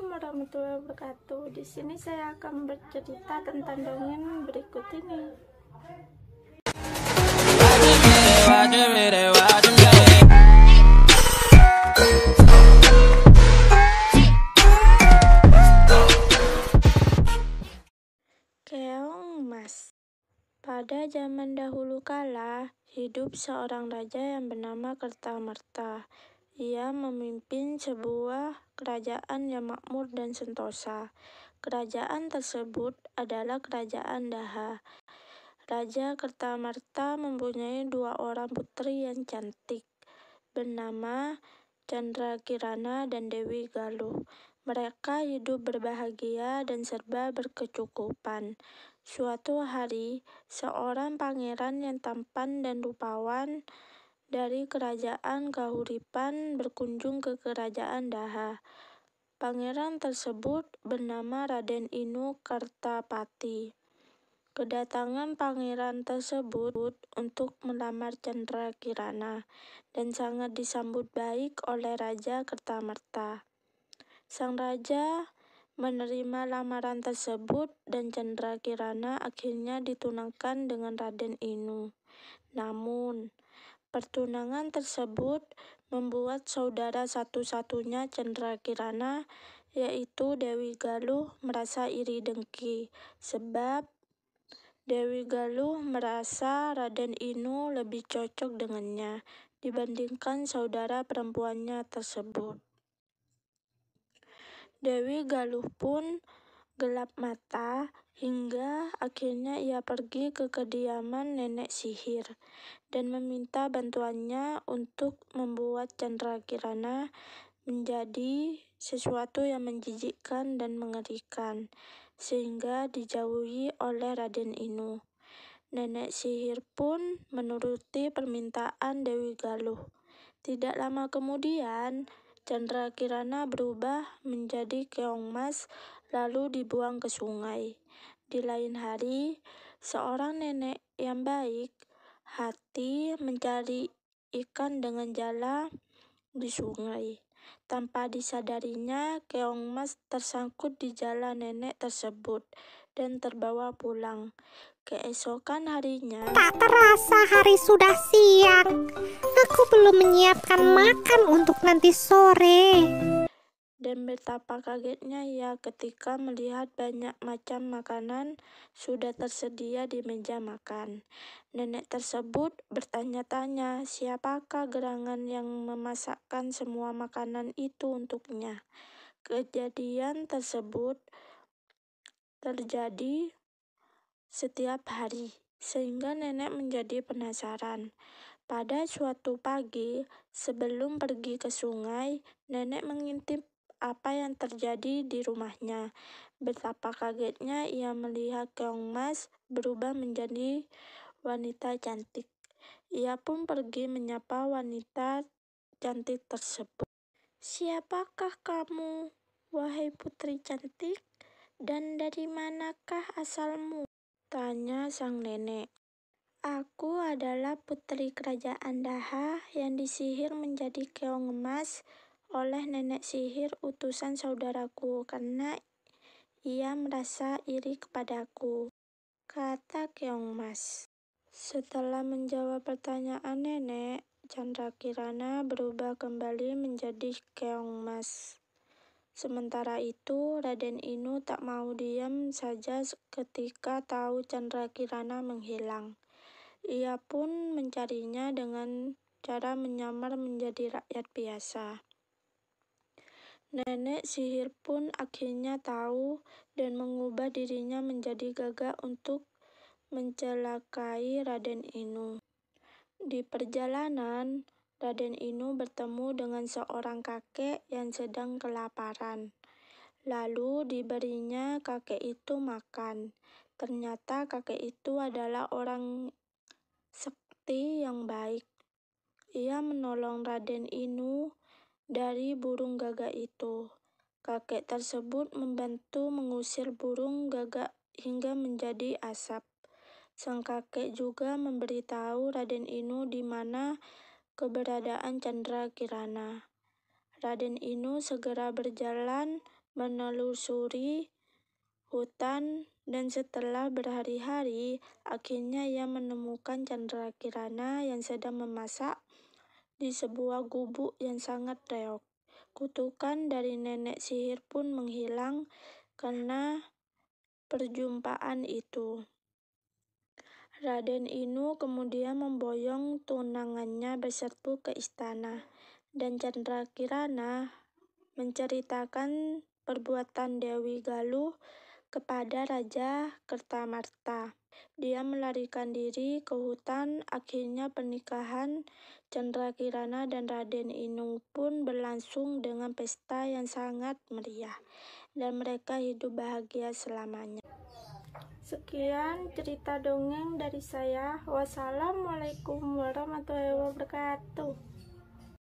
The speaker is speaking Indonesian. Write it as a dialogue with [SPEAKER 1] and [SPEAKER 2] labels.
[SPEAKER 1] Assalamualaikum warahmatullahi wabarakatuh. Di sini saya akan bercerita tentang dongeng berikut ini. Keong Emas. Pada zaman dahulu kala, hidup seorang raja yang bernama Kertamerta. Ia memimpin sebuah kerajaan yang makmur dan sentosa. Kerajaan tersebut adalah Kerajaan Daha. Raja Kertamerta mempunyai 2 orang putri yang cantik, bernama Candrakirana dan Dewi Galuh. Mereka hidup berbahagia dan serba berkecukupan. Suatu hari, seorang pangeran yang tampan dan rupawan dari kerajaan Kahuripan berkunjung ke kerajaan Daha. Pangeran tersebut bernama Raden Inu Kartapati. Kedatangan pangeran tersebut untuk melamar Candrakirana dan sangat disambut baik oleh Raja Kertamerta. Sang raja menerima lamaran tersebut dan Candrakirana akhirnya ditunangkan dengan Raden Inu. Namun, pertunangan tersebut membuat saudara satu-satunya Candrakirana, yaitu Dewi Galuh, merasa iri dengki, sebab Dewi Galuh merasa Raden Inu lebih cocok dengannya dibandingkan saudara perempuannya tersebut. Dewi Galuh pun gelap mata hingga akhirnya ia pergi ke kediaman nenek sihir dan meminta bantuannya untuk membuat Candrakirana menjadi sesuatu yang menjijikkan dan mengerikan, sehingga dijauhi oleh Raden Inu. Nenek sihir pun menuruti permintaan Dewi Galuh. Tidak lama kemudian, Candrakirana berubah menjadi keong emas lalu dibuang ke sungai. Di lain hari, seorang nenek yang baik hati mencari ikan dengan jala di sungai. Tanpa disadarinya, keong emas tersangkut di jala nenek tersebut dan terbawa pulang. Keesokan harinya,
[SPEAKER 2] tak terasa hari sudah siang. Aku belum menyiapkan makan untuk nanti sore.
[SPEAKER 1] Dan betapa kagetnya ia ketika melihat banyak macam makanan sudah tersedia di meja makan. Nenek tersebut bertanya-tanya siapakah gerangan yang memasakkan semua makanan itu untuknya. Kejadian tersebut terjadi setiap hari, sehingga nenek menjadi penasaran. Pada suatu pagi, sebelum pergi ke sungai, nenek mengintip apa yang terjadi di rumahnya. Betapa kagetnya ia melihat keong emas berubah menjadi wanita cantik. Ia pun pergi menyapa wanita cantik tersebut. "Siapakah kamu, wahai putri cantik? Dan dari manakah asalmu?" tanya sang nenek. "Aku adalah putri kerajaan Daha yang disihir menjadi keong emas oleh nenek sihir utusan saudaraku karena ia merasa iri kepadaku," kata keong emas. Setelah menjawab pertanyaan nenek, Candrakirana berubah kembali menjadi keong emas. Sementara itu, Raden Inu tak mau diam saja ketika tahu Candrakirana menghilang. Ia pun mencarinya dengan cara menyamar menjadi rakyat biasa. Nenek sihir pun akhirnya tahu dan mengubah dirinya menjadi gagak untuk mencelakai Raden Inu. Di perjalanan, Raden Inu bertemu dengan seorang kakek yang sedang kelaparan. Lalu diberinya kakek itu makan. Ternyata kakek itu adalah orang sakti yang baik. Ia menolong Raden Inu dari burung gagak itu. Kakek tersebut membantu mengusir burung gagak hingga menjadi asap. Sang kakek juga memberitahu Raden Inu di mana keberadaan Candrakirana. Raden Inu segera berjalan menelusuri hutan, dan setelah berhari-hari, akhirnya ia menemukan Chandrakirana yang sedang memasak di sebuah gubuk yang sangat reok. Kutukan dari nenek sihir pun menghilang karena perjumpaan itu. Raden Inu kemudian memboyong tunangannya berserbu ke istana, dan Chandrakirana menceritakan perbuatan Dewi Galuh kepada Raja Kertamarta. Dia melarikan diri ke hutan. Akhirnya pernikahan Chandrakirana dan Raden Inu pun berlangsung dengan pesta yang sangat meriah, dan mereka hidup bahagia selamanya. Sekian cerita dongeng dari saya. Wassalamualaikum warahmatullahi wabarakatuh.